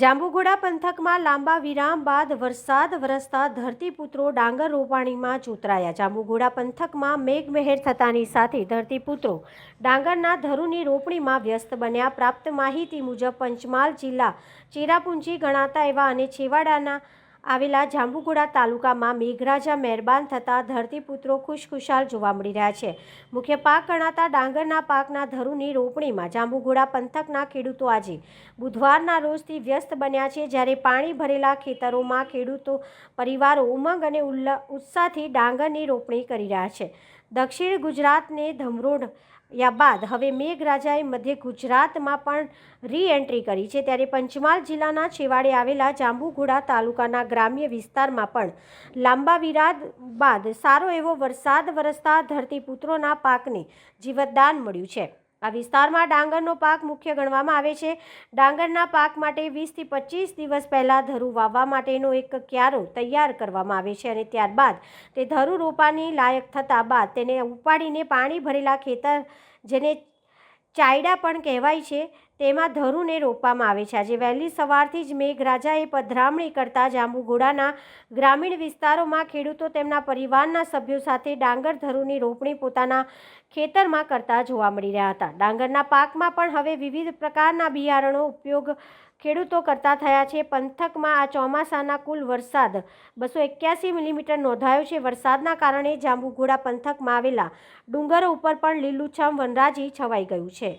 જાંબુઘોડા પંથકમાં લાંબા વિરામ બાદ વરસાદ વરસતા ધરતીપુત્રો ડાંગર રોપાણીમાં જોતરાયા। જાંબુઘોડા પંથકમાં મેઘમહેર થતાની સાથે ધરતીપુત્રો ડાંગરના ધરુની રોપણીમાં વ્યસ્ત બન્યા। પ્રાપ્ત માહિતી મુજબ પંચમહાલ જિલ્લા ચેરાપુંજી ગણાતા એવા અને છેવાડાના આવેલા જાંબુઘોડા તાલુકામાં મેઘરાજા મહેરબાન થતાં ધરતીપુત્રો ખુશખુશાલ જોવા મળી રહ્યા છે। મુખ્ય પાક ગણાતા ડાંગરના પાકના ધરુની રોપણીમાં જાંબુઘોડા પંથકના ખેડૂતો આજે બુધવારના રોજથી વ્યસ્ત બન્યા છે। જ્યારે પાણી ભરેલા ખેતરોમાં ખેડૂતો પરિવારો ઉમંગ અને ઉત્સાહથી ડાંગરની રોપણી કરી રહ્યા છે। દક્ષિણ ગુજરાતને ધમરોળ્યા બાદ હવે મેઘરાજાએ મધ્ય ગુજરાતમાં પણ રીએન્ટ્રી કરી છે। ત્યારે પંચમહાલ જિલ્લાના છેવાડે આવેલા જાંબુઘોડા તાલુકાના ગ્રામ્ય વિસ્તારમાં પણ લાંબા વિરામ બાદ સારો એવો વરસાદ વરસતા ધરતીપુત્રોના પાકને જીવતદાન મળ્યું છે। આ વિસ્તારમાં ડાંગરનો પાક મુખ્ય ગણવામાં આવે છે। ડાંગરના પાક માટે 20 થી 25 દિવસ પહેલાં ધરું વાવવા માટેનો એક ક્યારો તૈયાર કરવામાં આવે છે અને ત્યારબાદ તે ધરું રોપાની લાયક થતાં બાદ તેને ઉપાડીને પાણી ભરેલા ખેતર, જેને ચાયડા પણ કહેવાય છે, તેમાં ધરુને રોપવામાં આવે છે। આજે વહેલી સવારથી જ મેઘરાજાએ પધરામણી કરતા જાંબુઘોડાના ગ્રામીણ વિસ્તારોમાં ખેડૂતો તેમના પરિવારના સભ્યો સાથે ડાંગર ધરુની રોપણી પોતાના ખેતરમાં કરતા જોવા મળી રહ્યા હતા। ડાંગરના પાકમાં પણ હવે વિવિધ પ્રકારના બિયારણો ઉપયોગ ખેડૂતો કરતા થયા છે। પંથકમાં આ ચોમાસાના કુલ વરસાદ 281 મિલીમીટર નોંધાયો છે। વરસાદના કારણે જાંબુઘોડા પંથકમાં આવેલા ડુંગરો ઉપર પણ લીલુંછમ વનરાજી છવાઈ ગયું છે।